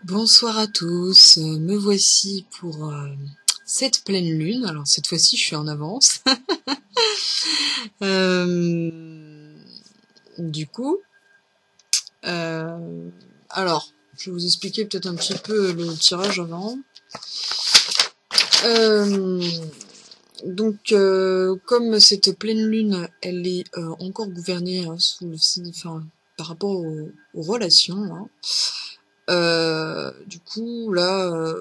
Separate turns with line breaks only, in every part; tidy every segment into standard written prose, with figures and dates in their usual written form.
Bonsoir à tous, me voici pour cette pleine lune. Alors cette fois-ci je suis en avance. Euh, du coup, euh, alors je vais vous expliquer peut-être un petit peu le tirage avant. Euh, comme cette pleine lune, elle est encore gouvernée sous le signe, enfin par rapport aux relations. Hein. Du coup là,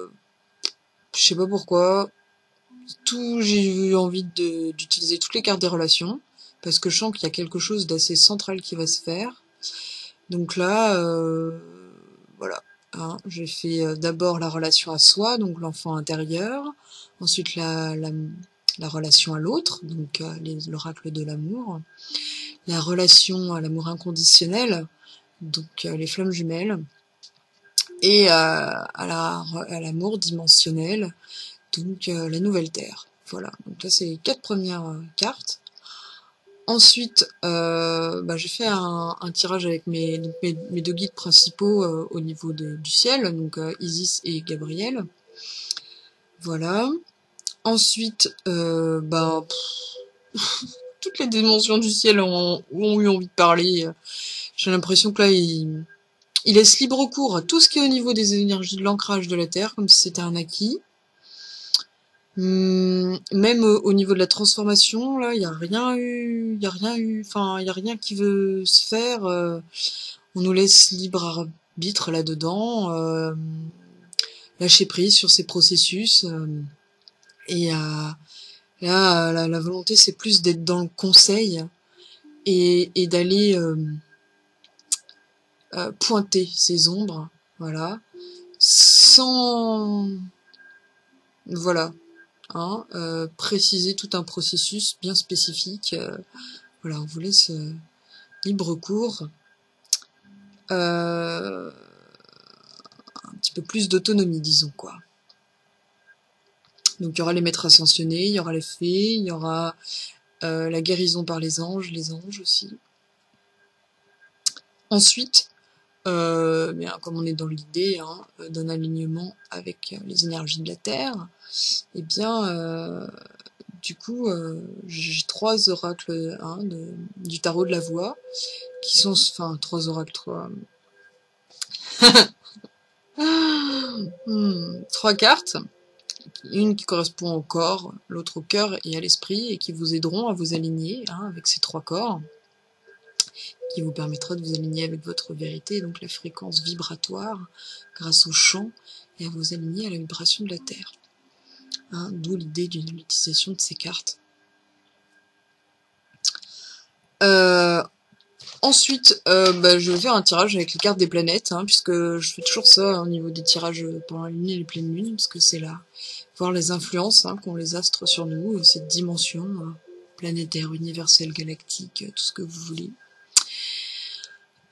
je sais pas pourquoi. J'ai eu envie d'utiliser toutes les cartes des relations, parce que je sens qu'il y a quelque chose d'assez central qui va se faire. Donc là, voilà. Hein, j'ai fait d'abord la relation à soi, donc l'enfant intérieur, ensuite la relation à l'autre, donc l'oracle de l'amour, la relation à l'amour inconditionnel, donc les flammes jumelles, et à l'amour dimensionnel, donc la nouvelle terre. Voilà, donc là c'est les 4 premières cartes. Ensuite, j'ai fait un tirage avec mes deux guides principaux au niveau du ciel, donc Isis et Gabriel. Voilà. Ensuite, toutes les dimensions du ciel ont eu envie de parler. J'ai l'impression que là, il laisse libre cours à tout ce qui est au niveau des énergies de l'ancrage de la Terre, comme si c'était un acquis. Même au niveau de la transformation, là, il y a rien eu, enfin, il y a rien qui veut se faire. On nous laisse libre arbitre là-dedans, lâcher prise sur ces processus. Et là, la volonté, c'est plus d'être dans le conseil et d'aller pointer ces ombres, voilà, sans, voilà, hein, préciser tout un processus bien spécifique. Voilà, on vous laisse libre cours, un petit peu plus d'autonomie, disons, quoi. Donc il y aura les maîtres ascensionnés, il y aura les fées, il y aura la guérison par les anges aussi. Ensuite, bien, comme on est dans l'idée d'un alignement avec les énergies de la Terre, et bien, du coup, j'ai 3 oracles du tarot de la voix, qui sont, enfin, 3 oracles, 3 cartes, une qui correspond au corps, l'autre au cœur et à l'esprit, et qui vous aideront à vous aligner avec ces 3 corps, qui vous permettra de vous aligner avec votre vérité, donc la fréquence vibratoire, grâce au chant, et à vous aligner à la vibration de la Terre. D'où l'idée d'une utilisation de ces cartes. Ensuite, je vais faire un tirage avec les cartes des planètes, puisque je fais toujours ça au niveau des tirages pendant la lune et les pleines lunes, parce que c'est là, voir les influences qu'ont les astres sur nous, cette dimension planétaire, universelle, galactique, tout ce que vous voulez.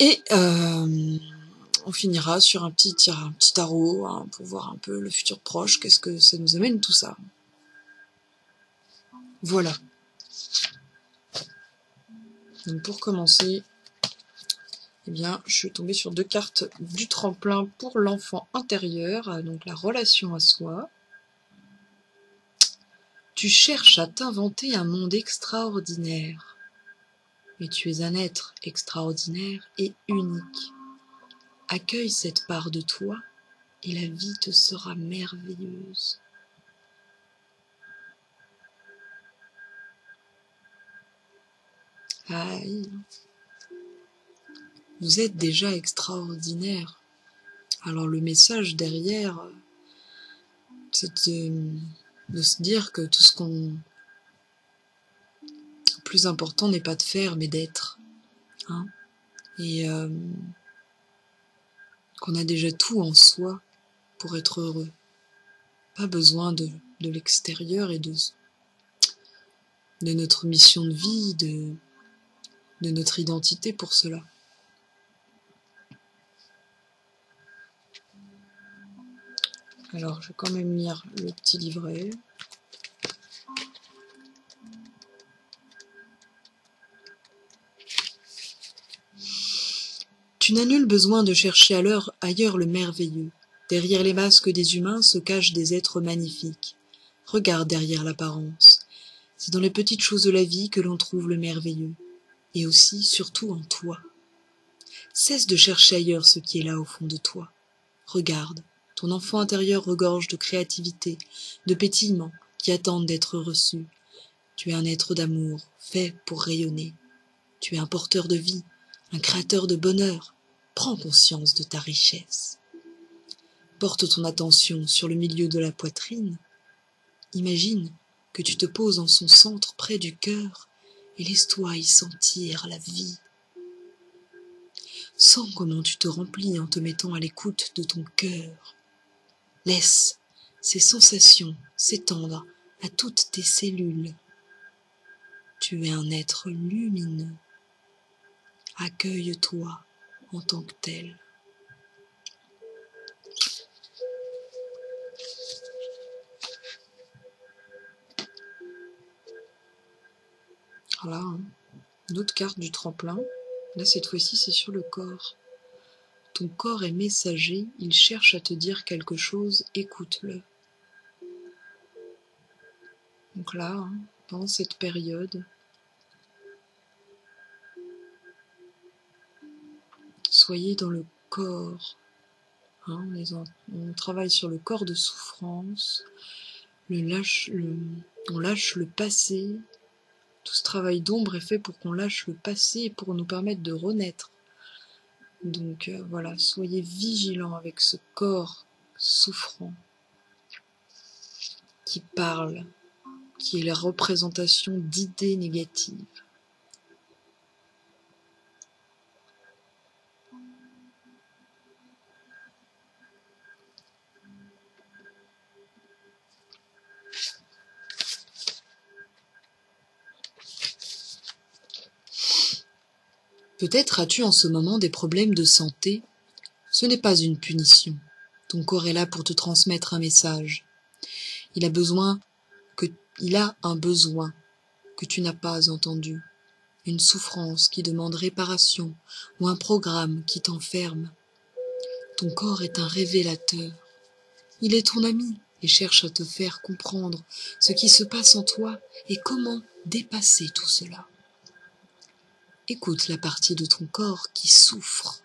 Et on finira sur un petit tarot pour voir un peu le futur proche, qu'est-ce que ça nous amène tout ça. Voilà. Donc pour commencer, eh bien, je suis tombée sur 2 cartes du tremplin pour l'enfant intérieur, donc la relation à soi. Tu cherches à t'inventer un monde extraordinaire, mais tu es un être extraordinaire et unique. Accueille cette part de toi et la vie te sera merveilleuse. Aïe. Vous êtes déjà extraordinaire. Alors le message derrière, c'est de se dire que tout ce qu'on... Le plus important n'est pas de faire, mais d'être. Et qu'on a déjà tout en soi pour être heureux. Pas besoin de l'extérieur et de notre mission de vie, de notre identité pour cela. Alors, je vais quand même lire le petit livret. Tu n'as nul besoin de chercher ailleurs le merveilleux. Derrière les masques des humains se cachent des êtres magnifiques. Regarde derrière l'apparence. C'est dans les petites choses de la vie que l'on trouve le merveilleux. Et aussi, surtout en toi. Cesse de chercher ailleurs ce qui est là au fond de toi. Regarde, ton enfant intérieur regorge de créativité, de pétillements qui attendent d'être reçus. Tu es un être d'amour, fait pour rayonner. Tu es un porteur de vie, un créateur de bonheur. Prends conscience de ta richesse. Porte ton attention sur le milieu de la poitrine. Imagine que tu te poses en son centre près du cœur et laisse-toi y sentir la vie. Sens comment tu te remplis en te mettant à l'écoute de ton cœur. Laisse ces sensations s'étendre à toutes tes cellules. Tu es un être lumineux. Accueille-toi en tant que tel. Voilà, une autre carte du tremplin. Là, cette fois-ci, c'est sur le corps. Ton corps est messager, il cherche à te dire quelque chose, écoute-le. Donc là, pendant cette période, soyez dans le corps. On travaille sur le corps de souffrance, on lâche le passé. Tout ce travail d'ombre est fait pour qu'on lâche le passé et pour nous permettre de renaître. Donc voilà, soyez vigilants avec ce corps souffrant qui parle, qui est la représentation d'idées négatives. Peut-être as-tu en ce moment des problèmes de santé. Ce n'est pas une punition. Ton corps est là pour te transmettre un message. Il a un besoin que tu n'as pas entendu. Une souffrance qui demande réparation ou un programme qui t'enferme. Ton corps est un révélateur. Il est ton ami et cherche à te faire comprendre ce qui se passe en toi et comment dépasser tout cela. Écoute la partie de ton corps qui souffre.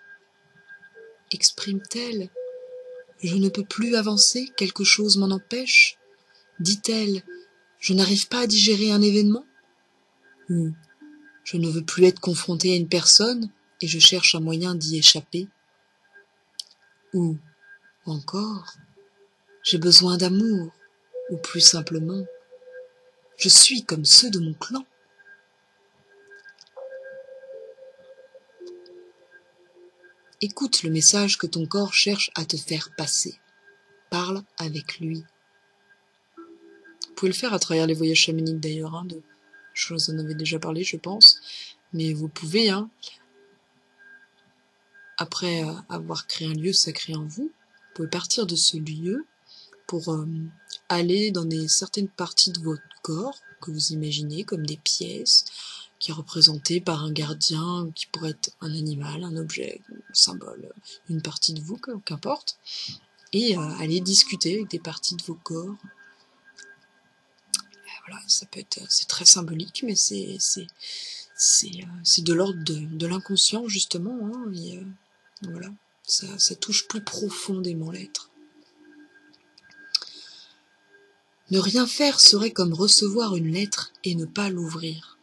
Exprime-t-elle « Je ne peux plus avancer, quelque chose m'en empêche » Dit-elle « Je n'arrive pas à digérer un événement » Ou « Je ne veux plus être confrontée à une personne et je cherche un moyen d'y échapper » Ou encore « J'ai besoin d'amour » ou plus simplement « Je suis comme ceux de mon clan » Écoute le message que ton corps cherche à te faire passer. Parle avec lui. Vous pouvez le faire à travers les voyages chamaniques d'ailleurs, je vous en avais déjà parlé je pense, mais vous pouvez, après avoir créé un lieu sacré en vous, vous pouvez partir de ce lieu pour aller dans certaines parties de votre corps que vous imaginez comme des pièces, qui est représenté par un gardien, qui pourrait être un animal, un objet, un symbole, une partie de vous, qu'importe, et aller discuter avec des parties de vos corps. Voilà, ça peut être, c'est très symbolique, mais c'est de l'ordre de l'inconscient justement, et voilà, ça touche plus profondément l'être. Ne rien faire serait comme recevoir une lettre et ne pas l'ouvrir.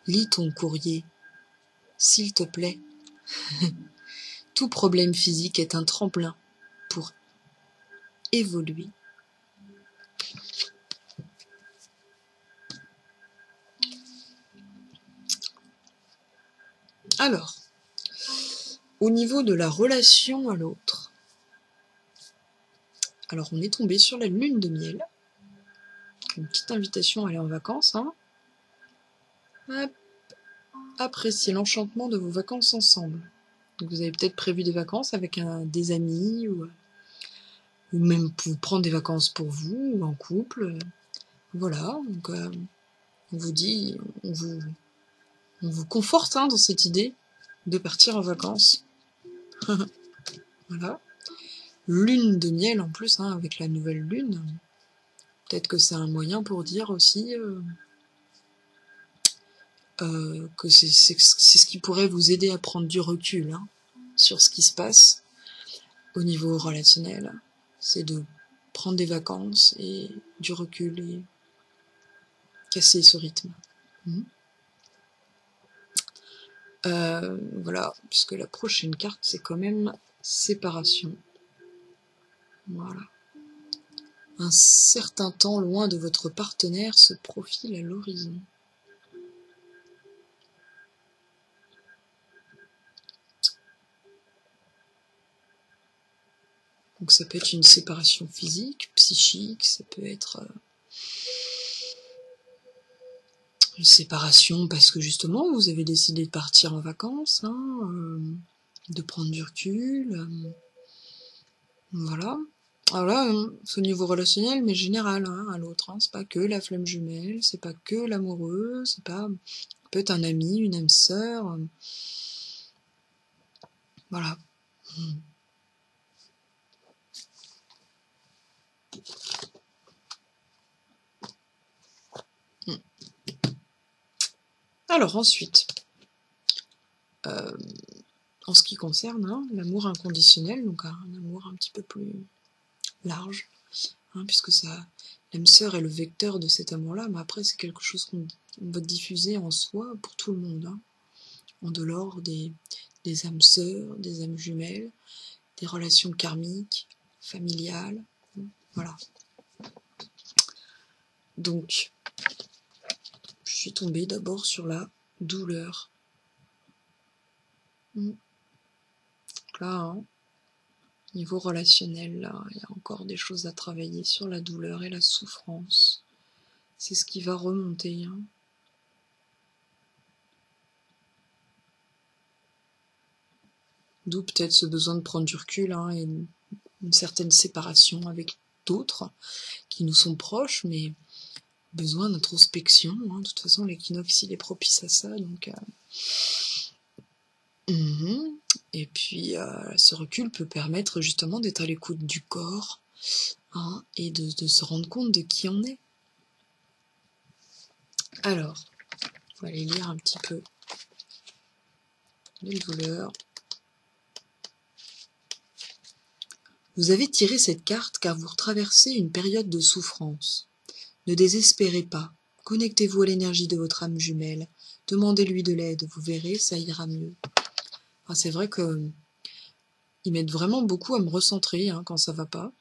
Lis ton courrier, s'il te plaît. Tout problème physique est un tremplin pour évoluer. Alors, au niveau de la relation à l'autre, alors on est tombé sur la lune de miel, une petite invitation à aller en vacances, Appréciez l'enchantement de vos vacances ensemble. Donc vous avez peut-être prévu des vacances avec des amis, ou même pour prendre des vacances pour vous, ou en couple. Voilà, donc on vous dit, on vous conforte dans cette idée de partir en vacances. Voilà. lune de miel en plus, hein, avec la nouvelle lune. Peut-être que c'est un moyen pour dire aussi que c'est ce qui pourrait vous aider à prendre du recul, hein, sur ce qui se passe au niveau relationnel. C'est de prendre des vacances et du recul et casser ce rythme. Voilà, puisque la prochaine carte, c'est quand même séparation. Voilà. Un certain temps loin de votre partenaire se profile à l'horizon. Donc ça peut être une séparation physique, psychique, ça peut être une séparation parce que justement vous avez décidé de partir en vacances, hein, de prendre du recul, voilà. Alors là, c'est au niveau relationnel, mais général, hein, à l'autre, hein. C'est pas que la flamme jumelle, c'est pas que l'amoureux, c'est pas... Ça peut être un ami, une âme sœur, voilà. Alors ensuite, en ce qui concerne hein, l'amour inconditionnel, donc un amour un petit peu plus large, hein, puisque ça, l'âme sœur est le vecteur de cet amour-là, mais après c'est quelque chose qu'on va diffuser en soi pour tout le monde, hein, en dehors des âmes sœurs, des âmes jumelles, des relations karmiques, familiales, voilà. Donc, je suis tombée d'abord sur la douleur. Là, hein, niveau relationnel, là, il y a encore des choses à travailler sur la douleur et la souffrance. C'est ce qui va remonter. Hein. D'où peut-être ce besoin de prendre du recul hein, et une certaine séparation avec d'autres qui nous sont proches, mais besoin d'introspection. Hein. De toute façon, l'équinoxe, il est propice à ça. Donc, Et puis, ce recul peut permettre justement d'être à l'écoute du corps hein, et de se rendre compte de qui on est. Alors, on va aller lire un petit peu les douleurs. Vous avez tiré cette carte car vous traversez une période de souffrance. Ne désespérez pas. Connectez-vous à l'énergie de votre âme jumelle. Demandez-lui de l'aide. Vous verrez, ça ira mieux. Enfin, c'est vrai que ils m'aident vraiment beaucoup à me recentrer hein, quand ça va pas.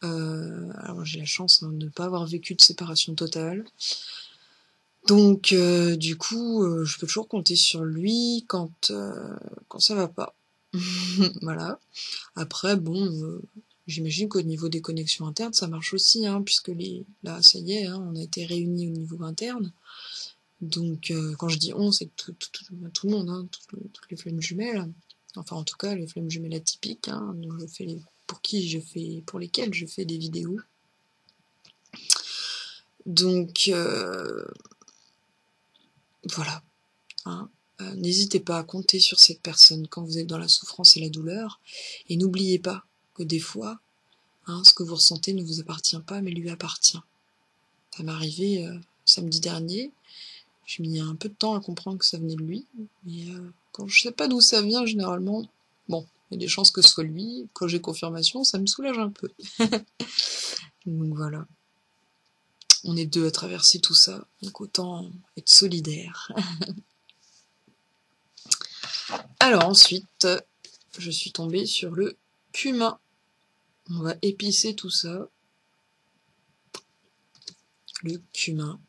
Alors j'ai la chance hein, de ne pas avoir vécu de séparation totale. Donc du coup, je peux toujours compter sur lui quand ça va pas. Voilà. Après, bon, j'imagine qu'au niveau des connexions internes, ça marche aussi, hein, puisque là, ça y est, hein, on a été réunis au niveau interne. Donc, quand je dis on, c'est tout le monde, hein, toutes les flammes jumelles. Enfin, en tout cas, les flammes jumelles atypiques, hein, dont pour lesquelles je fais des vidéos. Donc, voilà. Hein. N'hésitez pas à compter sur cette personne quand vous êtes dans la souffrance et la douleur. Et n'oubliez pas que des fois, hein, ce que vous ressentez ne vous appartient pas, mais lui appartient. Ça m'est arrivé samedi dernier. J'ai mis un peu de temps à comprendre que ça venait de lui. Mais quand je sais pas d'où ça vient, généralement, bon, il y a des chances que ce soit lui. Quand j'ai confirmation, ça me soulage un peu. Donc voilà. On est deux à traverser tout ça, donc autant être solidaires. Alors ensuite, je suis tombée sur le cumin. On va épicer tout ça. Le cumin.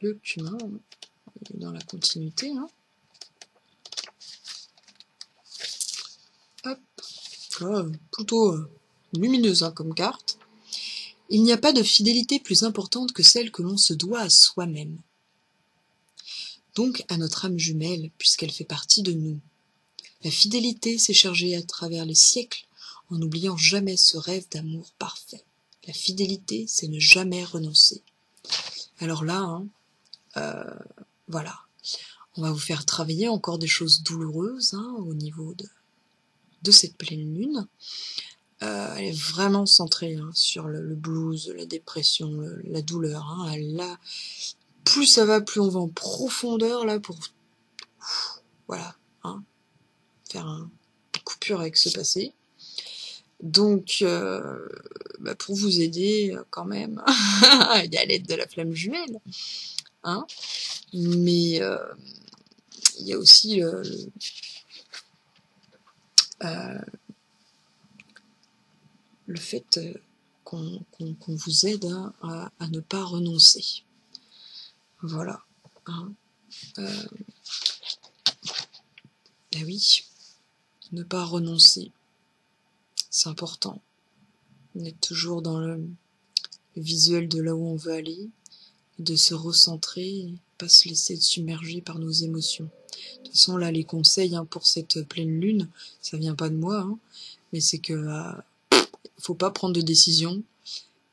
Le cumin, il est dans la continuité. Hein. Hop. Là, plutôt lumineuse hein, comme carte. Il n'y a pas de fidélité plus importante que celle que l'on se doit à soi-même. Donc à notre âme jumelle, puisqu'elle fait partie de nous. La fidélité s'est chargée à travers les siècles en n'oubliant jamais ce rêve d'amour parfait. La fidélité, c'est ne jamais renoncer. Alors là, hein, voilà, on va vous faire travailler encore des choses douloureuses hein, au niveau de cette pleine lune. Elle est vraiment centrée hein, sur le blues, la dépression, la douleur. Hein. Là, plus ça va, plus on va en profondeur là pour voilà, hein, faire une coupure avec ce passé. Donc, pour vous aider quand même, il y a l'aide de la flamme jumelle, hein, mais il y a aussi le fait qu'on vous aide hein, à ne pas renoncer. Voilà. Hein. Eh oui, ne pas renoncer, c'est important. On est toujours dans le visuel de là où on veut aller, de se recentrer, pas se laisser submerger par nos émotions. De toute façon, là, les conseils hein, pour cette pleine lune, ça vient pas de moi, hein, mais c'est que faut pas prendre de décision,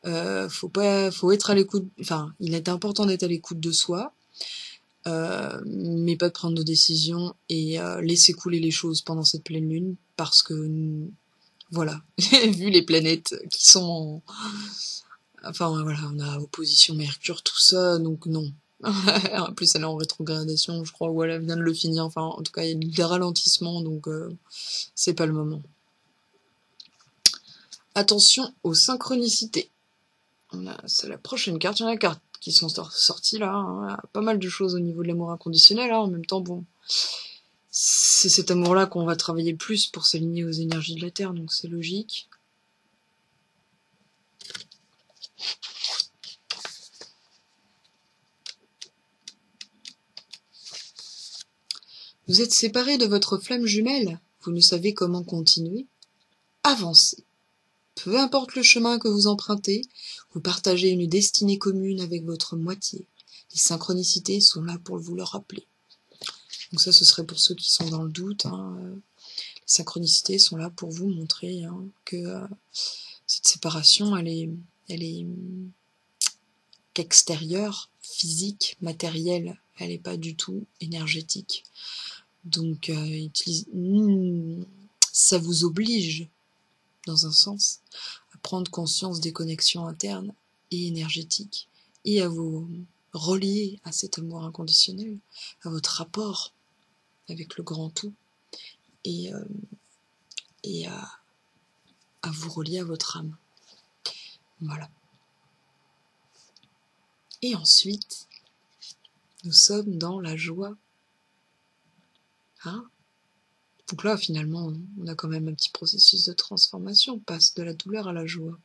faut être à l'écoute. Enfin, il est important d'être à l'écoute de soi, mais pas de prendre de décision et laisser couler les choses pendant cette pleine lune, parce que voilà, vu les planètes qui sont enfin voilà, on a opposition Mercure, tout ça, donc non. En plus elle est en rétrogradation, je crois, ou elle vient de le finir, enfin en tout cas il y a des ralentissements, donc c'est pas le moment. Attention aux synchronicités. C'est la prochaine carte, il y en a 4 qui sont sorties là, hein. Pas mal de choses au niveau de l'amour inconditionnel, hein. En même temps, bon, c'est cet amour-là qu'on va travailler le plus pour s'aligner aux énergies de la Terre, donc c'est logique. Vous êtes séparé de votre flamme jumelle, vous ne savez comment continuer. Avancez. Peu importe le chemin que vous empruntez, vous partagez une destinée commune avec votre moitié. Les synchronicités sont là pour vous le rappeler. Donc ça, ce serait pour ceux qui sont dans le doute. Hein. Les synchronicités sont là pour vous montrer hein, que cette séparation, elle est qu'extérieure, physique, matérielle. Elle n'est pas du tout énergétique. Donc, ça vous oblige, dans un sens, à prendre conscience des connexions internes et énergétiques et à vous relier à cet amour inconditionnel, à votre rapport avec le grand tout et à vous relier à votre âme. Voilà. Et ensuite, nous sommes dans la joie. Hein? Donc là, finalement, on a quand même un petit processus de transformation. On passe de la douleur à la joie.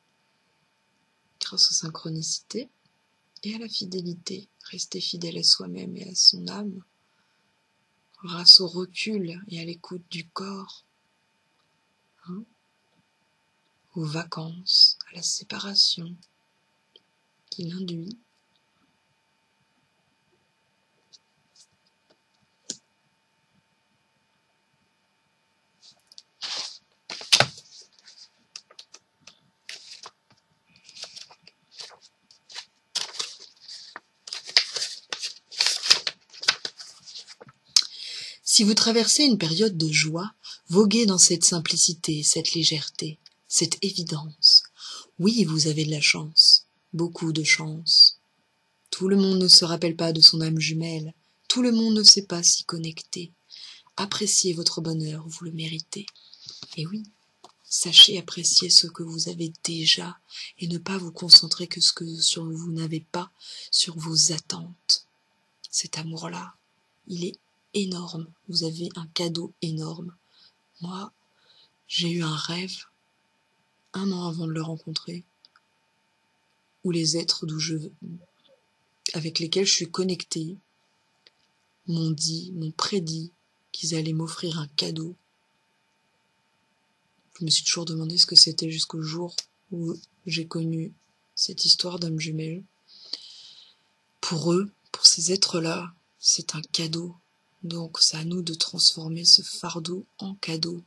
Grâce aux synchronicités et à la fidélité. Rester fidèle à soi-même et à son âme. Grâce au recul et à l'écoute du corps. Hein? Aux vacances, à la séparation qu'il induit. Si vous traversez une période de joie, voguez dans cette simplicité, cette légèreté, cette évidence. Oui, vous avez de la chance, beaucoup de chance. Tout le monde ne se rappelle pas de son âme jumelle, tout le monde ne sait pas s'y connecter. Appréciez votre bonheur, vous le méritez. Et oui, sachez apprécier ce que vous avez déjà et ne pas vous concentrer que sur vous n'avez pas, sur vos attentes. Cet amour-là, il est énorme. Vous avez un cadeau énorme. Moi, j'ai eu un rêve, 1 an avant de le rencontrer, où les êtres avec lesquels je suis connectée m'ont prédit qu'ils allaient m'offrir un cadeau. Je me suis toujours demandé ce que c'était jusqu'au jour où j'ai connu cette histoire d'âme jumelle. Pour eux, pour ces êtres-là, c'est un cadeau. Donc c'est à nous de transformer ce fardeau en cadeau.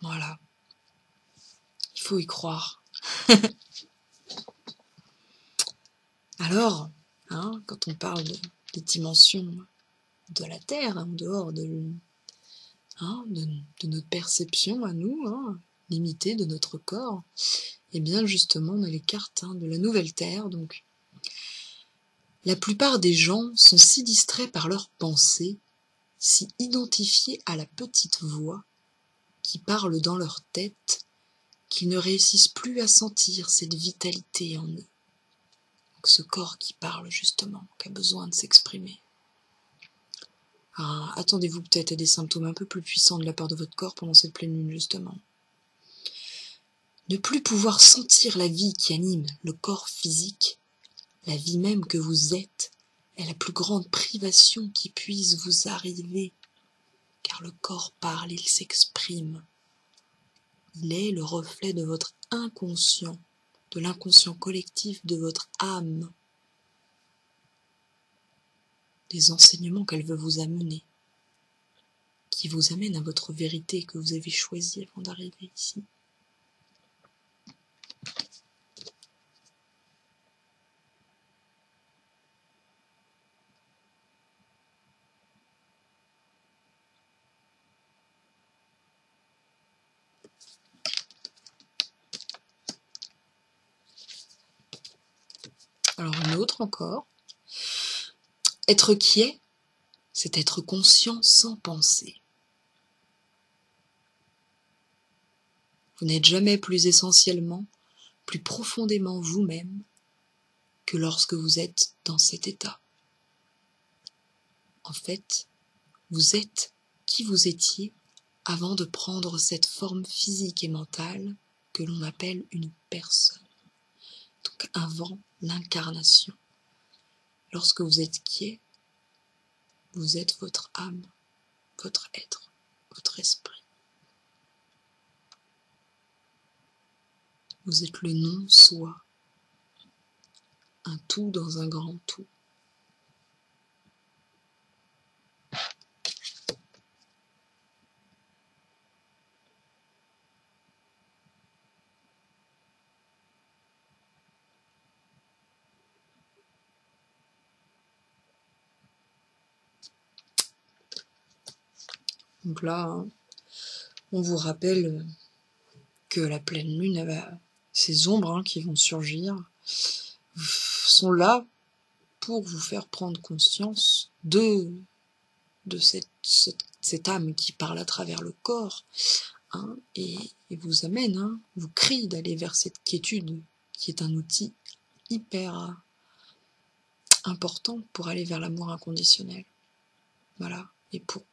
Voilà. Il faut y croire. Alors, hein, quand on parle des dimensions de la Terre, en dehors de hein, de notre perception à nous, hein, limitée de notre corps, et bien justement on a les cartes de la nouvelle Terre. Donc la plupart des gens sont si distraits par leurs pensées, si identifiés à la petite voix qui parle dans leur tête, qu'ils ne réussissent plus à sentir cette vitalité en eux. Donc ce corps qui parle justement, qui a besoin de s'exprimer. Attendez-vous peut-être à des symptômes un peu plus puissants de la part de votre corps pendant cette pleine lune justement. Ne plus pouvoir sentir la vie qui anime le corps physique, la vie même que vous êtes, est la plus grande privation qui puisse vous arriver, car le corps parle, il s'exprime. Il est le reflet de votre inconscient, de l'inconscient collectif de votre âme, des enseignements qu'elle veut vous amener, qui vous amènent à votre vérité que vous avez choisie avant d'arriver ici. Alors une autre encore. Être quiet, c'est être conscient sans penser. Vous n'êtes jamais plus essentiellement, plus profondément vous-même que lorsque vous êtes dans cet état. En fait, vous êtes qui vous étiez avant de prendre cette forme physique et mentale que l'on appelle une personne. Donc avant l'incarnation. Lorsque vous êtes quiet, vous êtes votre âme, votre être, votre esprit. Vous êtes le non-soi, un tout dans un grand tout. Donc là, on vous rappelle que la pleine lune, ces ombres qui vont surgir, sont là pour vous faire prendre conscience de cette âme qui parle à travers le corps, et vous amène, vous crie d'aller vers cette quiétude, qui est un outil hyper important pour aller vers l'amour inconditionnel. Voilà, et pour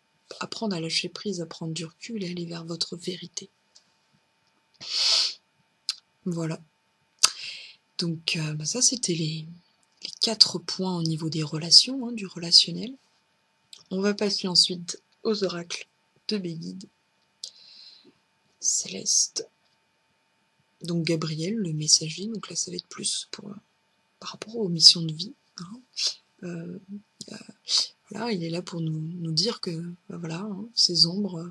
apprendre à lâcher prise, à prendre du recul et aller vers votre vérité. Voilà. Donc ça c'était les 4 points au niveau des relations, du relationnel. On va passer ensuite aux oracles de Béguide. Céleste. Donc Gabriel, le messager, donc là ça va être plus par rapport aux missions de vie. Voilà, il est là pour nous dire que voilà, ces ombres,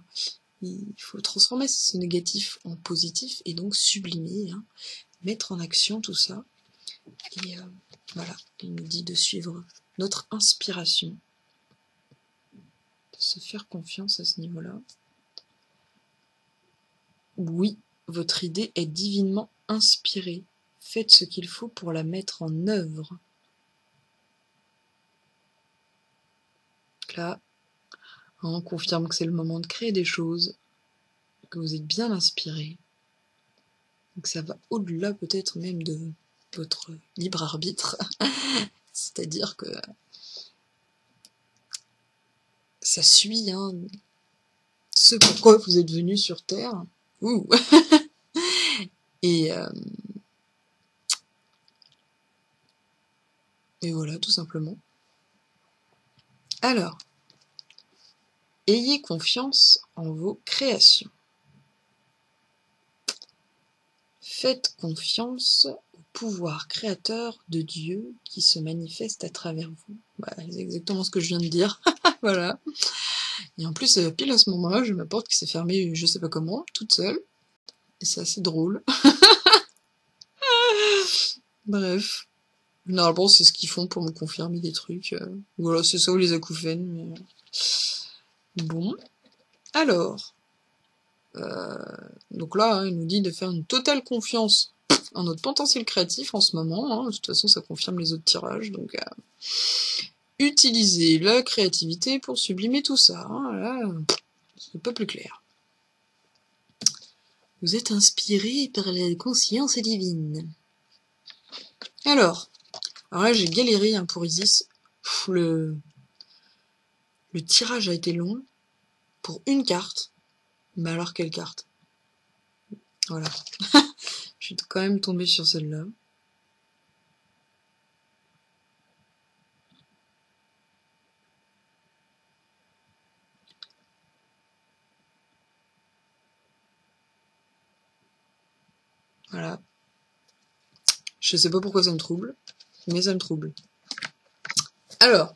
il faut transformer ce négatif en positif et donc sublimer, mettre en action tout ça. Et voilà, il nous dit de suivre notre inspiration, de se faire confiance à ce niveau-là. Oui, votre idée est divinement inspirée. Faites ce qu'il faut pour la mettre en œuvre. Là, on confirme que c'est le moment de créer des choses, que vous êtes bien inspiré. Donc ça va au-delà peut-être même de votre libre arbitre. C'est-à-dire que ça suit ce pourquoi vous êtes venu sur Terre. Ouh. Et voilà, tout simplement. Alors, ayez confiance en vos créations. Faites confiance au pouvoir créateur de Dieu qui se manifeste à travers vous. C'est exactement ce que je viens de dire. Voilà. Et en plus, pile à ce moment-là, j'ai ma porte qui s'est fermée, je sais pas comment, toute seule. Et c'est assez drôle. Bref. Généralement, c'est ce qu'ils font pour me confirmer des trucs. Voilà, c'est ça ou les acouphènes. Mais... Bon. Alors, donc là, hein, il nous dit de faire une totale confiance en notre potentiel créatif en ce moment. Hein. De toute façon, ça confirme les autres tirages. Donc, utiliser la créativité pour sublimer tout ça. Hein. Là, c'est pas plus clair. Vous êtes inspiré par la conscience divine. Alors là, j'ai galéré hein, pour Isis. Le tirage a été long pour une carte. Mais alors, quelle carte? Voilà. Je suis quand même tombée sur celle-là. Voilà. Je sais pas pourquoi ça me trouble, mais ça me trouble. Alors,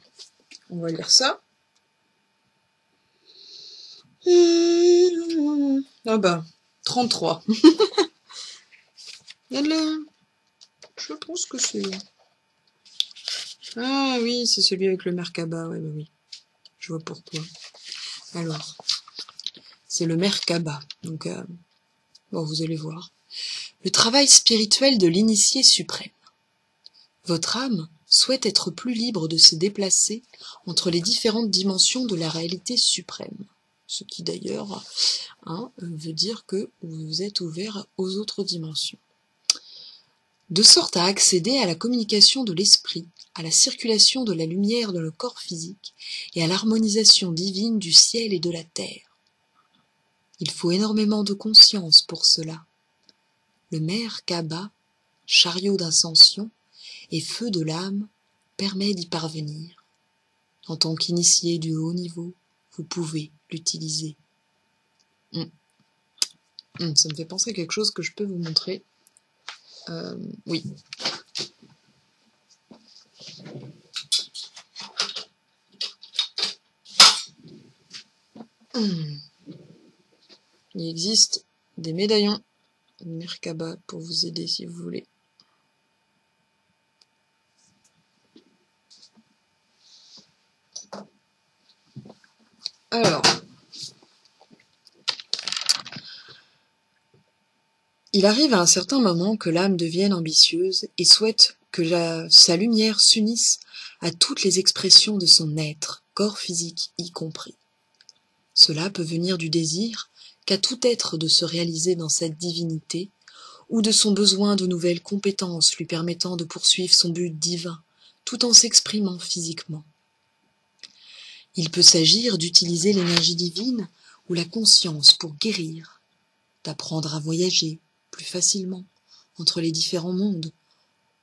on va lire ça. Ah bah, 33. Je pense que c'est... Ah oui, c'est celui avec le Merkaba, ouais bah oui. Je vois pourquoi. Alors, c'est le Merkaba. Donc, bon, vous allez voir. Le travail spirituel de l'initié suprême. Votre âme souhaite être plus libre de se déplacer entre les différentes dimensions de la réalité suprême. Ce qui d'ailleurs hein, veut dire que vous êtes ouvert aux autres dimensions. De sorte à accéder à la communication de l'esprit, à la circulation de la lumière dans le corps physique et à l'harmonisation divine du ciel et de la terre. Il faut énormément de conscience pour cela. Le Merkaba, chariot d'ascension, et feu de l'âme permet d'y parvenir. En tant qu'initié du haut niveau, vous pouvez l'utiliser. Ça me fait penser à quelque chose que je peux vous montrer. Oui. Il existe des médaillons de Merkaba pour vous aider si vous voulez. Alors, il arrive à un certain moment que l'âme devienne ambitieuse et souhaite que sa lumière s'unisse à toutes les expressions de son être, corps physique y compris. Cela peut venir du désir qu'a tout être de se réaliser dans cette divinité, ou de son besoin de nouvelles compétences lui permettant de poursuivre son but divin, tout en s'exprimant physiquement. Il peut s'agir d'utiliser l'énergie divine ou la conscience pour guérir, d'apprendre à voyager plus facilement entre les différents mondes,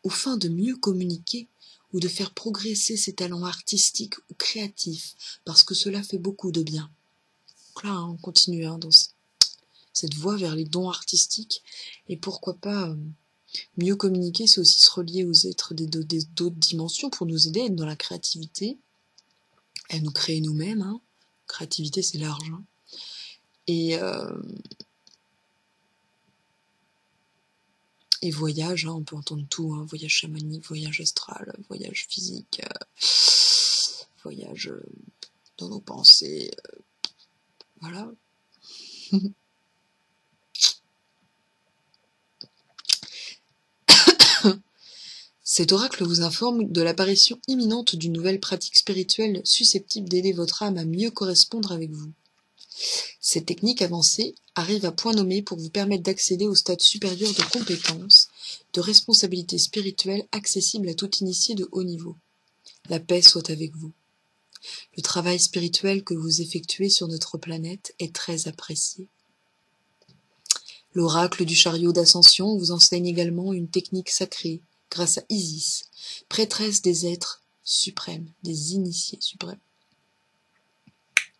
aux fins de mieux communiquer ou de faire progresser ses talents artistiques ou créatifs, parce que cela fait beaucoup de bien. Donc là, on continue dans cette voie vers les dons artistiques, et pourquoi pas mieux communiquer, c'est aussi se relier aux êtres d'autres dimensions pour nous aider à être dans la créativité, à nous créer nous-mêmes. Hein. Créativité, c'est large. Hein. Et voyage, hein, on peut entendre tout, hein, voyage chamanique, voyage astral, voyage physique, voyage dans nos pensées, voilà. Cet oracle vous informe de l'apparition imminente d'une nouvelle pratique spirituelle susceptible d'aider votre âme à mieux correspondre avec vous. Cette technique avancée arrive à point nommé pour vous permettre d'accéder au stade supérieur de compétence, de responsabilité spirituelle accessible à tout initié de haut niveau. La paix soit avec vous. Le travail spirituel que vous effectuez sur notre planète est très apprécié. L'oracle du chariot d'ascension vous enseigne également une technique sacrée grâce à Isis, prêtresse des êtres suprêmes, des initiés suprêmes.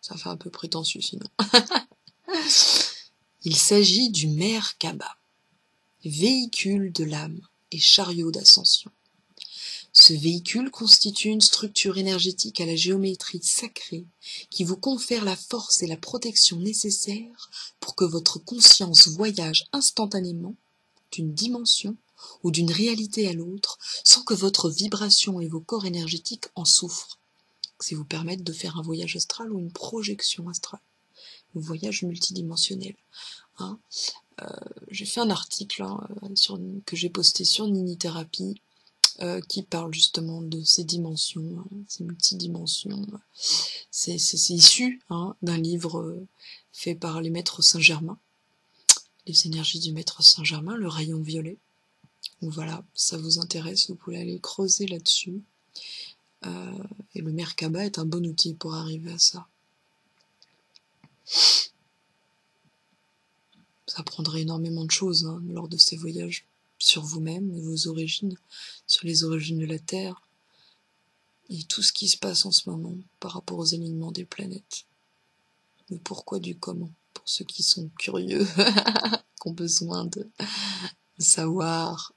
Ça fait un peu prétentieux sinon. Il s'agit du Merkaba, véhicule de l'âme et chariot d'ascension. Ce véhicule constitue une structure énergétique à la géométrie sacrée qui vous confère la force et la protection nécessaires pour que votre conscience voyage instantanément d'une dimension ou d'une réalité à l'autre sans que votre vibration et vos corps énergétiques en souffrent. C'est vous permettre de faire un voyage astral ou une projection astrale. au voyage multidimensionnel. Hein. J'ai fait un article que j'ai posté sur Ninithérapie qui parle justement de ces dimensions, ces multidimensions. C'est issu d'un livre fait par les maîtres Saint-Germain, les énergies du maître Saint-Germain, le rayon violet. Donc voilà, ça vous intéresse, vous pouvez aller creuser là-dessus. Et le Merkaba est un bon outil pour arriver à ça. Ça apprendrait énormément de choses lors de ces voyages, sur vous-même et vos origines, sur les origines de la Terre, et tout ce qui se passe en ce moment par rapport aux alignements des planètes. Le pourquoi du comment, pour ceux qui sont curieux, qui ont besoin de savoir.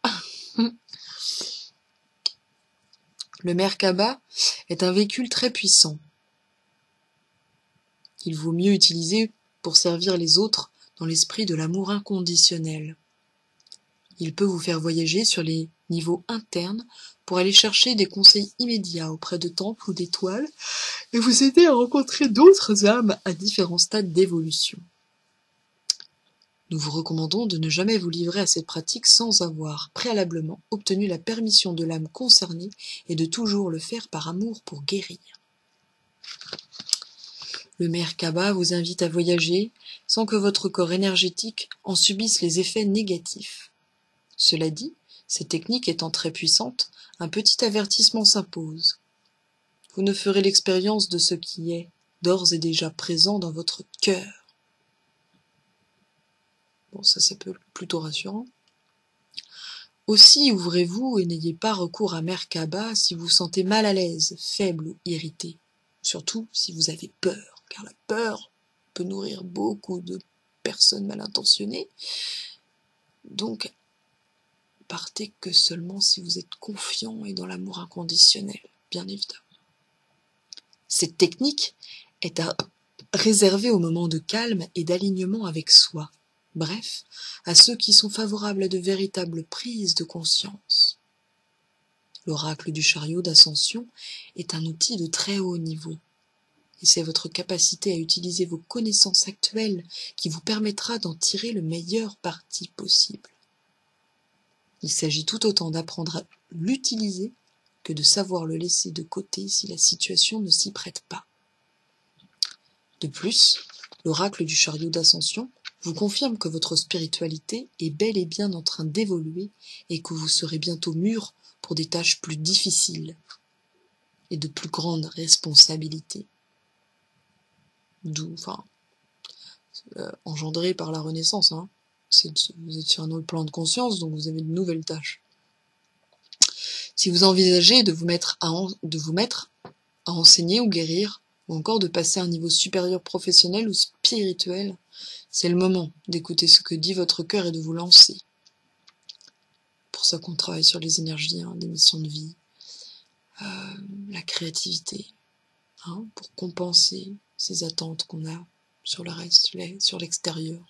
Le Merkaba est un véhicule très puissant. Il vaut mieux utiliser pour servir les autres dans l'esprit de l'amour inconditionnel. Il peut vous faire voyager sur les niveaux internes pour aller chercher des conseils immédiats auprès de temples ou d'étoiles et vous aider à rencontrer d'autres âmes à différents stades d'évolution. Nous vous recommandons de ne jamais vous livrer à cette pratique sans avoir préalablement obtenu la permission de l'âme concernée et de toujours le faire par amour pour guérir. Le Merkaba vous invite à voyager sans que votre corps énergétique en subisse les effets négatifs. Cela dit, cette technique étant très puissante, un petit avertissement s'impose. Vous ne ferez l'expérience de ce qui est d'ores et déjà présent dans votre cœur. Bon, ça peut être plutôt rassurant. Aussi, ouvrez-vous et n'ayez pas recours à Merkaba si vous vous sentez mal à l'aise, faible ou irrité. Surtout si vous avez peur, car la peur peut nourrir beaucoup de personnes mal intentionnées. Donc, partez que seulement si vous êtes confiant et dans l'amour inconditionnel, bien évidemment. Cette technique est à réserver au moment de calme et d'alignement avec soi. Bref, à ceux qui sont favorables à de véritables prises de conscience. L'oracle du chariot d'ascension est un outil de très haut niveau. Et c'est votre capacité à utiliser vos connaissances actuelles qui vous permettra d'en tirer le meilleur parti possible. Il s'agit tout autant d'apprendre à l'utiliser que de savoir le laisser de côté si la situation ne s'y prête pas. De plus, l'oracle du chariot d'ascension vous confirme que votre spiritualité est bel et bien en train d'évoluer et que vous serez bientôt mûr pour des tâches plus difficiles et de plus grandes responsabilités. D'où, engendré par la Renaissance. Vous êtes sur un autre plan de conscience, donc vous avez de nouvelles tâches. Si vous envisagez de vous mettre à enseigner ou guérir, ou encore de passer à un niveau supérieur professionnel ou spirituel, c'est le moment d'écouter ce que dit votre cœur et de vous lancer. Pour ça qu'on travaille sur les énergies, des missions de vie, la créativité, pour compenser ces attentes qu'on a sur le reste, sur l'extérieur.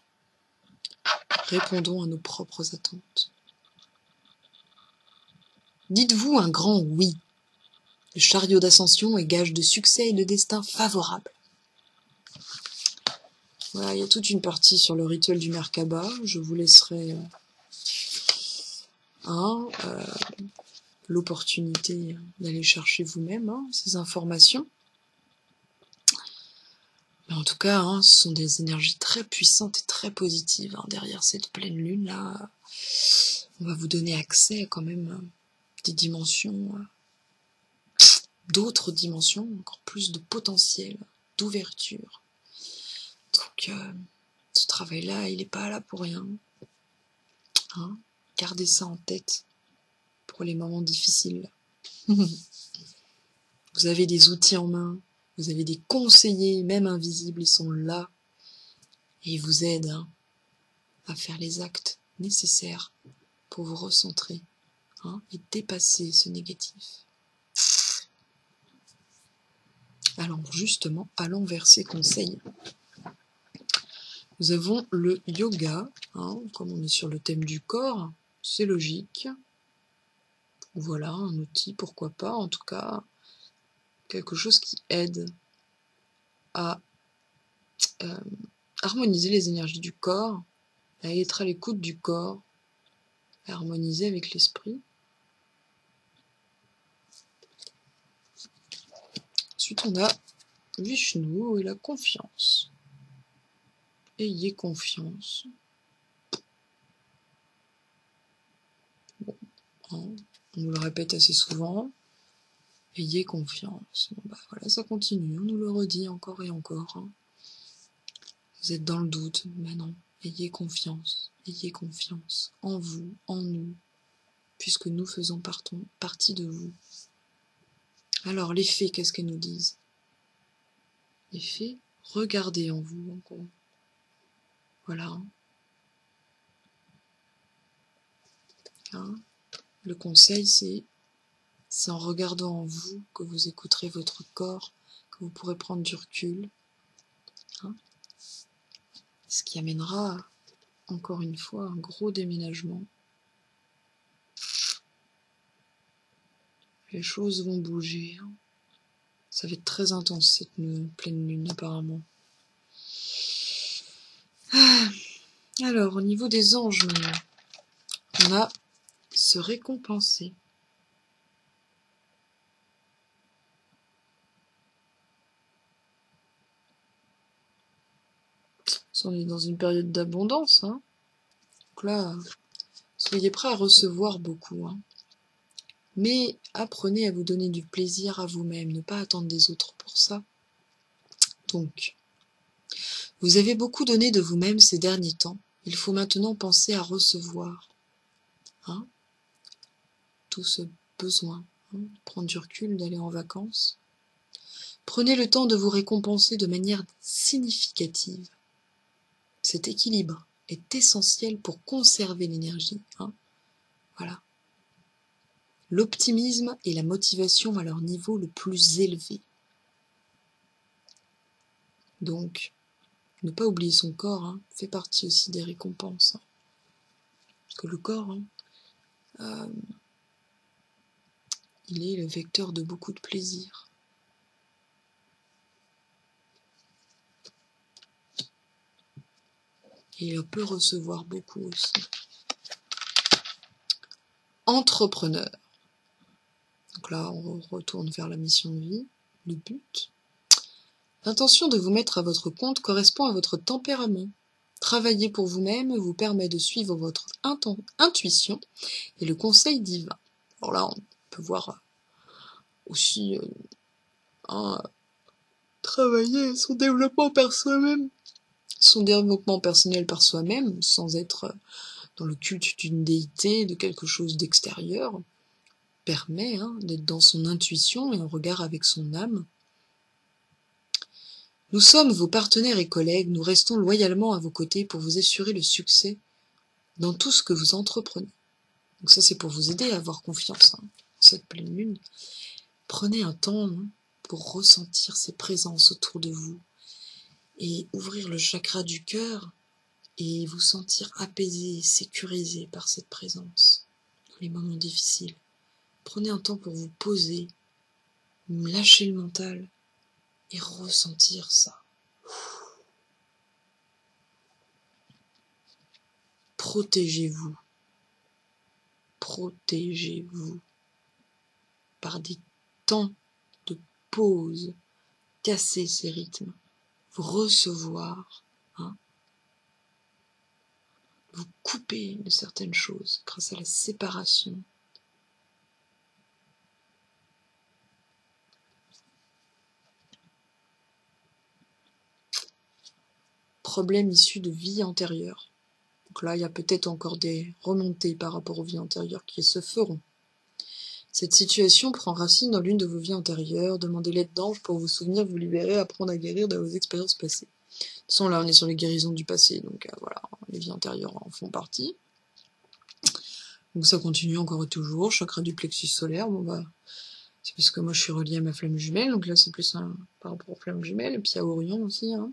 Répondons à nos propres attentes. Dites-vous un grand oui. Le chariot d'ascension est gage de succès et de destin favorable. Voilà, il y a toute une partie sur le rituel du Merkaba. Je vous laisserai l'opportunité d'aller chercher vous-même ces informations. Mais en tout cas, ce sont des énergies très puissantes et très positives. Derrière cette pleine lune-là, on va vous donner accès à quand même des dimensions, d'autres dimensions, encore plus de potentiel, d'ouverture. Donc, ce travail-là, il n'est pas là pour rien. Gardez ça en tête pour les moments difficiles. Vous avez des outils en main, vous avez des conseillers, même invisibles, ils sont là. Et ils vous aident à faire les actes nécessaires pour vous recentrer et dépasser ce négatif. Alors justement, allons vers ces conseils. Nous avons le yoga, comme on est sur le thème du corps, c'est logique. Voilà, un outil, pourquoi pas, en tout cas, quelque chose qui aide à harmoniser les énergies du corps, à être à l'écoute du corps, à harmoniser avec l'esprit. Ensuite, on a Vishnu et la confiance. Ayez confiance. Bon, hein, on nous le répète assez souvent. Ayez confiance. Bon, bah voilà, ça continue, on nous le redit encore et encore. Hein. Vous êtes dans le doute, mais non. Ayez confiance en vous, en nous, puisque nous faisons partie de vous. Alors, les fées, qu'est-ce qu'elles nous disent? Les fées, regardez en vous, en gros. Voilà. Hein. Le conseil, c'est en regardant en vous que vous écouterez votre corps, que vous pourrez prendre du recul. Hein. Ce qui amènera, encore une fois, un gros déménagement. Les choses vont bouger. Hein. Ça va être très intense cette pleine lune apparemment. Alors au niveau des anges maintenant, on a se récompenser. On est dans une période d'abondance. Hein. Donc là, soyez prêts à recevoir beaucoup. Hein. Mais apprenez à vous donner du plaisir à vous-même, ne pas attendre des autres pour ça. Donc, vous avez beaucoup donné de vous-même ces derniers temps. Il faut maintenant penser à recevoir. Hein, tout ce besoin. Hein, prendre du recul, d'aller en vacances. Prenez le temps de vous récompenser de manière significative. Cet équilibre est essentiel pour conserver l'énergie. Hein, voilà. L'optimisme et la motivation à leur niveau le plus élevé. Donc, ne pas oublier son corps hein, fait partie aussi des récompenses. Hein. Parce que le corps, hein, il est le vecteur de beaucoup de plaisir. Et il peut recevoir beaucoup aussi. Entrepreneur. Donc là, on retourne vers la mission de vie, le but. L'intention de vous mettre à votre compte correspond à votre tempérament. Travailler pour vous-même vous permet de suivre votre intuition et le conseil divin. Alors là, on peut voir aussi travailler son développement par soi-même, son développement personnel par soi-même, sans être dans le culte d'une déité, de quelque chose d'extérieur, permet hein, d'être dans son intuition et en regard avec son âme. Nous sommes vos partenaires et collègues, nous restons loyalement à vos côtés pour vous assurer le succès dans tout ce que vous entreprenez. Donc ça c'est pour vous aider à avoir confiance hein, cette pleine lune. Prenez un temps hein, pour ressentir ces présences autour de vous et ouvrir le chakra du cœur et vous sentir apaisé, sécurisé par cette présence dans les moments difficiles. Prenez un temps pour vous poser, lâcher le mental et ressentir ça. Protégez-vous. Protégez-vous par des temps de pause. Cassez ces rythmes. Vous recevoir. Hein, vous couper de certaines choses grâce à la séparation. Problèmes issus de vie antérieure. Donc là, il y a peut-être encore des remontées par rapport aux vies antérieures qui se feront. Cette situation prend racine dans l'une de vos vies antérieures. Demandez l'aide d'anges pour vous souvenir, vous libérer, apprendre à guérir de vos expériences passées. De toute façon, là, on est sur les guérisons du passé, donc voilà, les vies antérieures en font partie. Donc ça continue encore et toujours, chakra du plexus solaire, bon bah, c'est parce que moi je suis reliée à ma flamme jumelle, donc là c'est plus par rapport aux flammes jumelles, et puis à Orion aussi. Hein.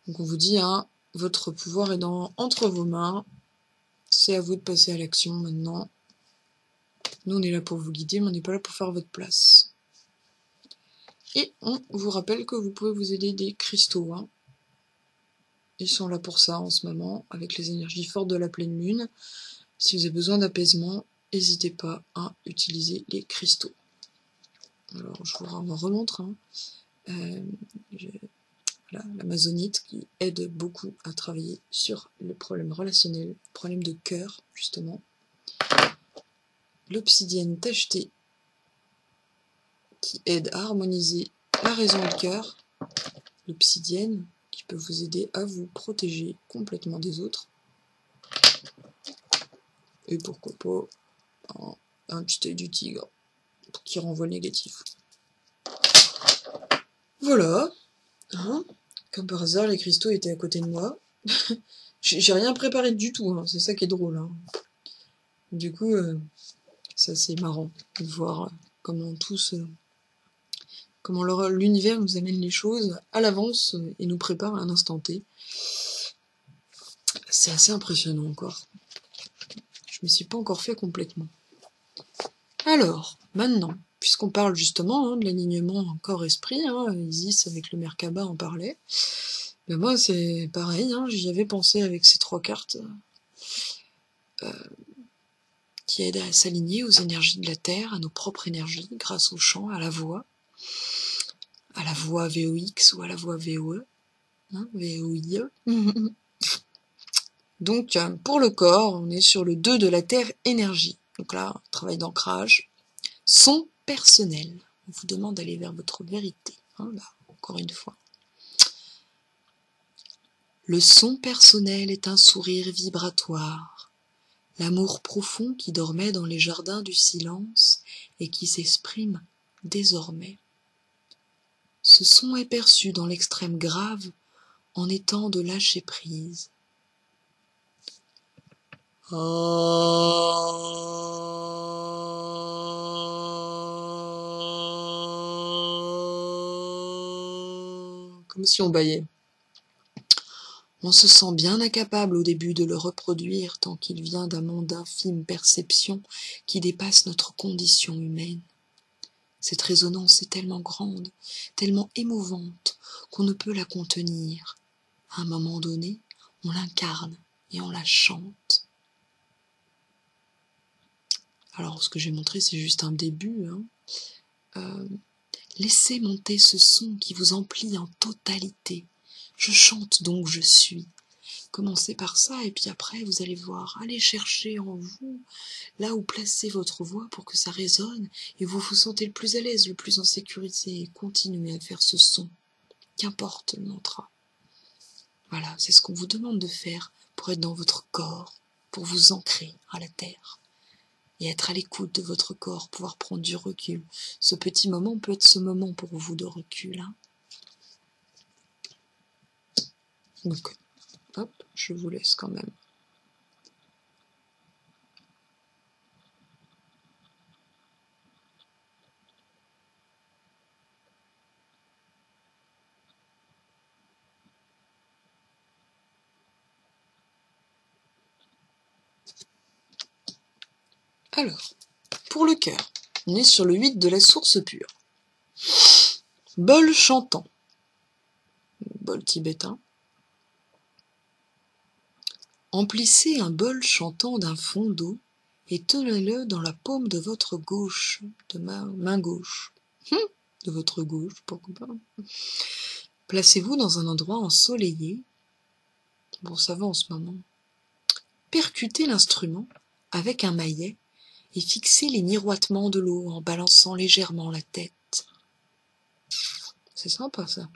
Donc on vous dit, hein, votre pouvoir est entre vos mains, c'est à vous de passer à l'action maintenant. Nous on est là pour vous guider, mais on n'est pas là pour faire votre place. Et on vous rappelle que vous pouvez vous aider des cristaux, hein. Ils sont là pour ça en ce moment, avec les énergies fortes de la pleine lune. Si vous avez besoin d'apaisement, n'hésitez pas à utiliser les cristaux. Alors, je vous remontre. Hein. Voilà, l'amazonite qui aide beaucoup à travailler sur les problèmes relationnels, problèmes de cœur, justement. L'obsidienne tachetée qui aide à harmoniser la raison et le cœur. L'obsidienne qui peut vous aider à vous protéger complètement des autres. Et pourquoi pas un petit œil du tigre qui renvoie le négatif. Voilà. Hein, comme par hasard, les cristaux étaient à côté de moi. J'ai rien préparé du tout, hein. C'est ça qui est drôle. Hein. Du coup, c'est assez marrant de voir comment comment l'univers nous amène les choses à l'avance et nous prépare à un instant T. C'est assez impressionnant encore. Je me suis pas encore fait complètement. Alors, maintenant, puisqu'on parle justement de l'alignement corps-esprit, Isis avec le Merkaba en parlait, mais moi c'est pareil, j'y avais pensé avec ces 3 cartes qui aident à s'aligner aux énergies de la Terre, à nos propres énergies, grâce au chant, à la voix VOX ou à la voix VOE, VOIE. Donc, pour le corps, on est sur le 2 de la Terre énergie. Donc là, travail d'ancrage. Son personnel. On vous demande d'aller vers votre vérité. Là, encore une fois. Le son personnel est un sourire vibratoire. L'amour profond qui dormait dans les jardins du silence et qui s'exprime désormais. Ce son est perçu dans l'extrême grave en étant de lâcher prise. Comme si on bâillait. On se sent bien incapable au début de le reproduire tant qu'il vient d'un monde d'infime perception qui dépasse notre condition humaine. Cette résonance est tellement grande, tellement émouvante, qu'on ne peut la contenir. À un moment donné, on l'incarne et on la chante. Alors, ce que j'ai montré, c'est juste un début. Laissez monter ce son qui vous emplit en totalité. Je chante donc je suis. Commencez par ça et puis après, vous allez voir. Allez chercher en vous, là où placez votre voix pour que ça résonne et vous vous sentez le plus à l'aise, le plus en sécurité. Et continuez à faire ce son. Qu'importe le mantra. Voilà, c'est ce qu'on vous demande de faire pour être dans votre corps, pour vous ancrer à la terre. Et être à l'écoute de votre corps, pouvoir prendre du recul. Ce petit moment peut être ce moment pour vous de recul. Donc, hop, je vous laisse quand même. Alors, pour le cœur, on est sur le 8 de la source pure. Bol chantant. Bol tibétain. Emplissez un bol chantant d'un fond d'eau et tenez-le dans la paume de votre gauche, de main gauche. De votre gauche, pourquoi pas. Placez-vous dans un endroit ensoleillé. Bon, ça va en ce moment. Percutez l'instrument avec un maillet et fixez les miroitements de l'eau en balançant légèrement la tête. C'est sympa ça.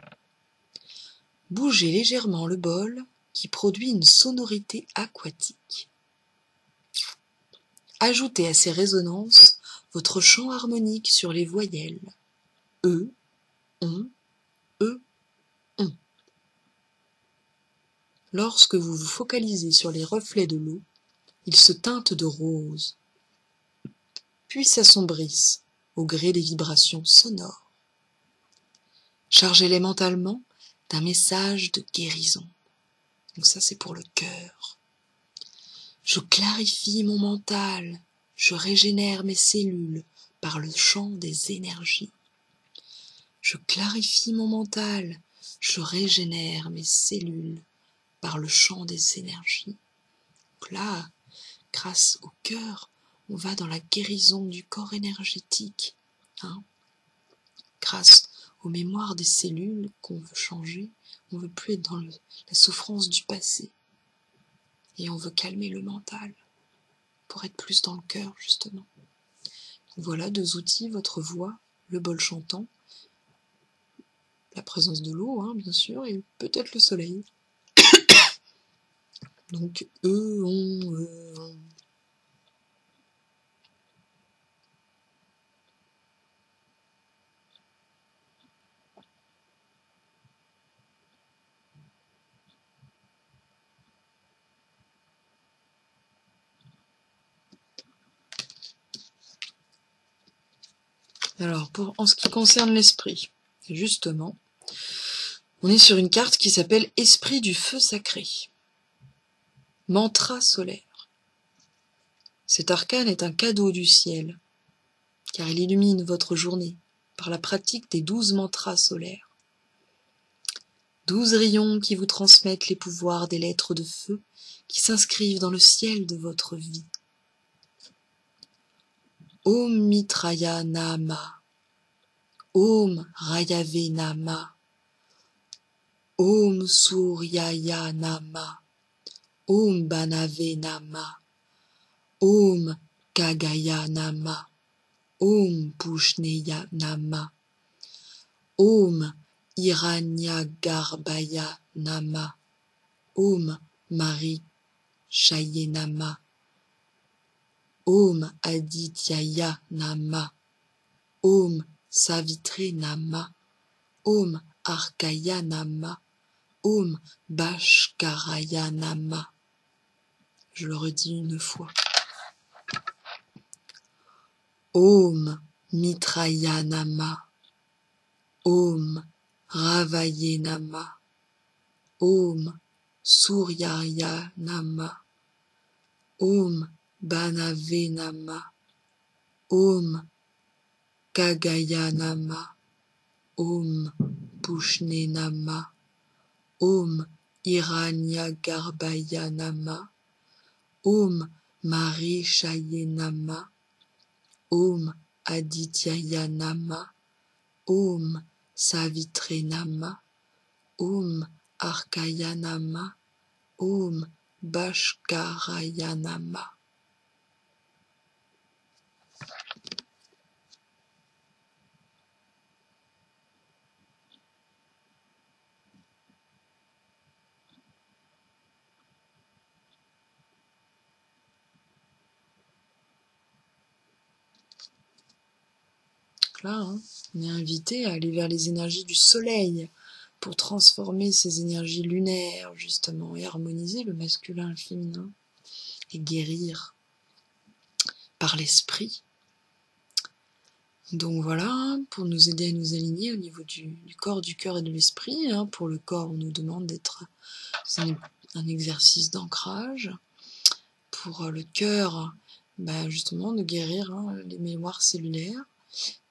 Bougez légèrement le bol qui produit une sonorité aquatique. Ajoutez à ces résonances votre chant harmonique sur les voyelles E, on, E, on. Lorsque vous vous focalisez sur les reflets de l'eau, ils se teintent de rose, puis s'assombrissent au gré des vibrations sonores. Chargez-les mentalement d'un message de guérison. Donc ça, c'est pour le cœur. Je clarifie mon mental, je régénère mes cellules par le chant des énergies. Je clarifie mon mental, je régénère mes cellules par le champ des énergies. Donc là, grâce au cœur, on va dans la guérison du corps énergétique. Grâce aux mémoires des cellules qu'on veut changer, on veut plus être dans la souffrance du passé. Et on veut calmer le mental pour être plus dans le cœur, justement. Donc voilà 2 outils, votre voix, le bol chantant, la présence de l'eau, bien sûr, et peut-être le soleil. Donc, on. Alors, en ce qui concerne l'esprit, justement, on est sur une carte qui s'appelle Esprit du feu sacré. Mantra solaire. Cet arcane est un cadeau du ciel, car il illumine votre journée par la pratique des 12 mantras solaires. 12 rayons qui vous transmettent les pouvoirs des lettres de feu qui s'inscrivent dans le ciel de votre vie. Om Mitraya Nama, Om Rayave Nama, Om Suryaya Nama, Om Banave Nama, Om Kagaya Nama, Om Pushneya Nama, Om Hiranyagarbhaya Nama, Om Marishaye Nama, Om Adityaya Nama, Om Savitre Nama, Om Arkaya Nama, Om Bhaskara Nama. Je le redis une fois. Om Mitraya Nama, Om Ravaye Nama, Om Suryaya Nama, Om Banave Nama, Om Kagaya Nama, Om Pushne Nama, Om Hiranyagarbhaya Nama, Om Marishaye Nama, Om Adityaya Nama, Om Savitre Nama, Om Arkaya Nama, Om Bhaskara Nama. Là, on est invité à aller vers les énergies du soleil pour transformer ces énergies lunaires, justement, et harmoniser le masculin et le féminin, et guérir par l'esprit. Donc voilà, pour nous aider à nous aligner au niveau du corps, du cœur et de l'esprit. Pour le corps, on nous demande d'être un exercice d'ancrage. Pour le cœur, justement, de guérir les mémoires cellulaires.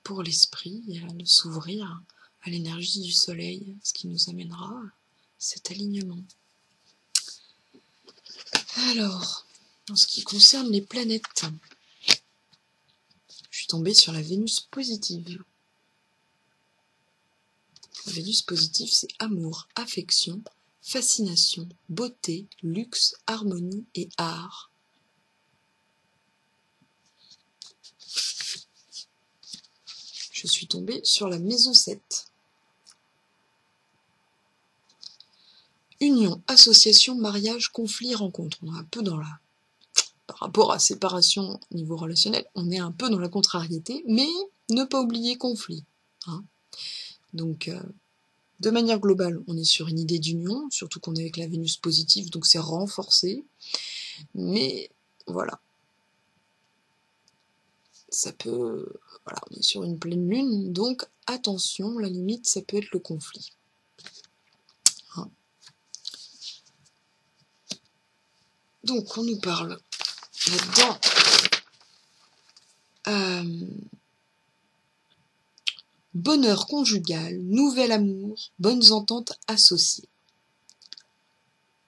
Pour l'esprit, de s'ouvrir à l'énergie du soleil, ce qui nous amènera à cet alignement. Alors, en ce qui concerne les planètes, je suis tombée sur la Vénus positive. La Vénus positive, c'est amour, affection, fascination, beauté, luxe, harmonie et art. Je suis tombée sur la maison 7. Union, association, mariage, conflit, rencontre. On est un peu dans la... Par rapport à séparation au niveau relationnel, on est un peu dans la contrariété, mais ne pas oublier conflit. Donc, de manière globale, on est sur une idée d'union, surtout qu'on est avec la Vénus positive, donc c'est renforcé. Mais, voilà. Ça peut... Voilà, on est sur une pleine lune, donc attention, la limite, ça peut être le conflit. Donc, on nous parle là-dedans bonheur conjugal, nouvel amour, bonnes ententes associées.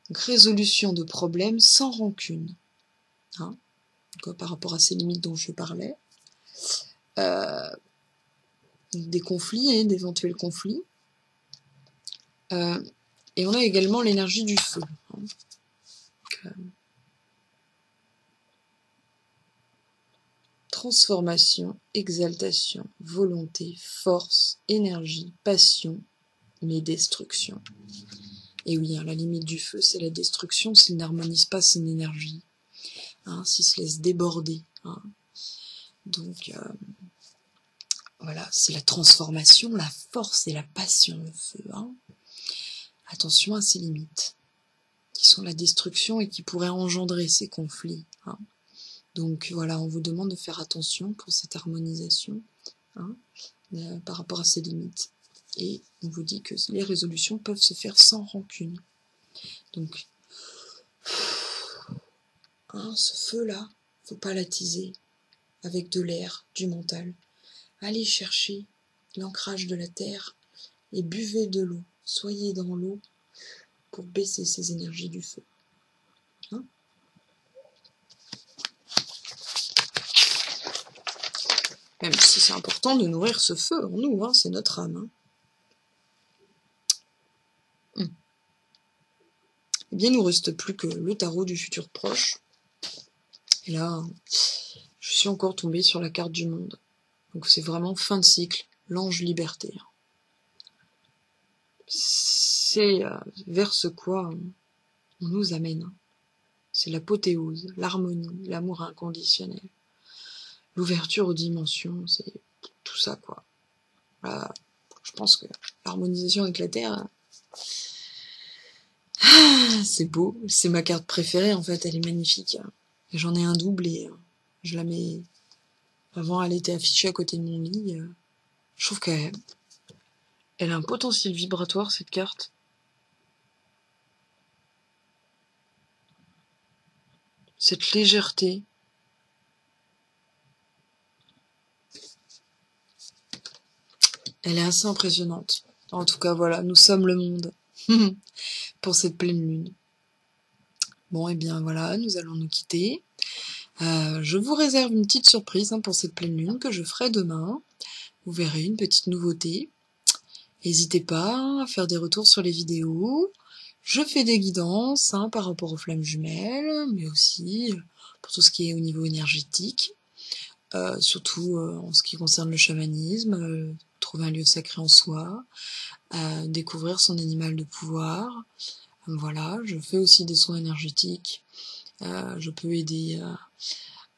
Donc, résolution de problèmes sans rancune. Hein, donc, par rapport à ces limites dont je parlais. Des conflits, d'éventuels conflits. Et on a également l'énergie du feu. Hein. Donc, transformation, exaltation, volonté, force, énergie, passion, mais destruction. Et oui, hein, la limite du feu, c'est la destruction s'il n'harmonise pas son énergie, hein, s'il se laisse déborder. Hein. Donc, voilà, c'est la transformation, la force et la passion, le feu. Hein. Attention à ces limites, qui sont la destruction et qui pourraient engendrer ces conflits. Hein. Donc voilà, on vous demande de faire attention pour cette harmonisation, hein, par rapport à ces limites. Et on vous dit que les résolutions peuvent se faire sans rancune. Donc, hein, ce feu-là, faut pas l'attiser avec de l'air, du mental. Allez chercher l'ancrage de la terre et buvez de l'eau. Soyez dans l'eau pour baisser ces énergies du feu. Hein? Même si c'est important de nourrir ce feu en nous, hein, c'est notre âme. Hein. Eh bien, il nous reste plus que le tarot du futur proche. Et là, je suis encore tombée sur la carte du monde. Donc c'est vraiment fin de cycle, l'ange liberté. C'est vers ce quoi on nous amène. C'est l'apothéose, l'harmonie, l'amour inconditionnel. L'ouverture aux dimensions, c'est tout ça, quoi. Voilà. Je pense que l'harmonisation avec la Terre, c'est beau. C'est ma carte préférée, en fait. Elle est magnifique. Et j'en ai un double et je la mets... Avant, elle était affichée à côté de mon lit. Je trouve qu'elle a un potentiel vibratoire, cette carte. Cette légèreté. Elle est assez impressionnante. En tout cas, voilà, nous sommes le monde. Pour cette pleine lune. Bon, et bien voilà, nous allons nous quitter. Je vous réserve une petite surprise pour cette pleine lune que je ferai demain. Vous verrez une petite nouveauté. N'hésitez pas à faire des retours sur les vidéos. Je fais des guidances par rapport aux flammes jumelles, mais aussi pour tout ce qui est au niveau énergétique. Surtout en ce qui concerne le chamanisme, trouver un lieu sacré en soi, découvrir son animal de pouvoir. Voilà, je fais aussi des soins énergétiques. Je peux aider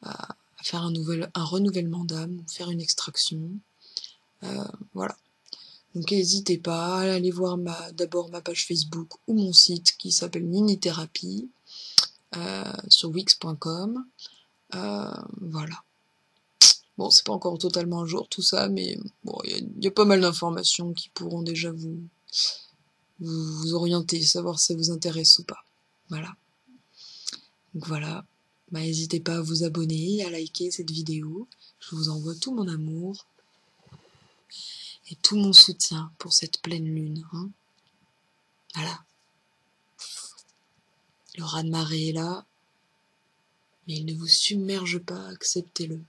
à faire un renouvellement d'âme, faire une extraction. Voilà. Donc n'hésitez pas à aller voir d'abord ma page Facebook ou mon site qui s'appelle Ninithérapie sur wix.com. Voilà. Bon, c'est pas encore totalement un jour tout ça, mais bon, il y a pas mal d'informations qui pourront déjà vous orienter, savoir si ça vous intéresse ou pas. Voilà. Donc voilà. Bah, n'hésitez pas à vous abonner, à liker cette vidéo. Je vous envoie tout mon amour et tout mon soutien pour cette pleine lune. Hein. Voilà. Le raz-de-marée est là, mais il ne vous submerge pas, acceptez-le.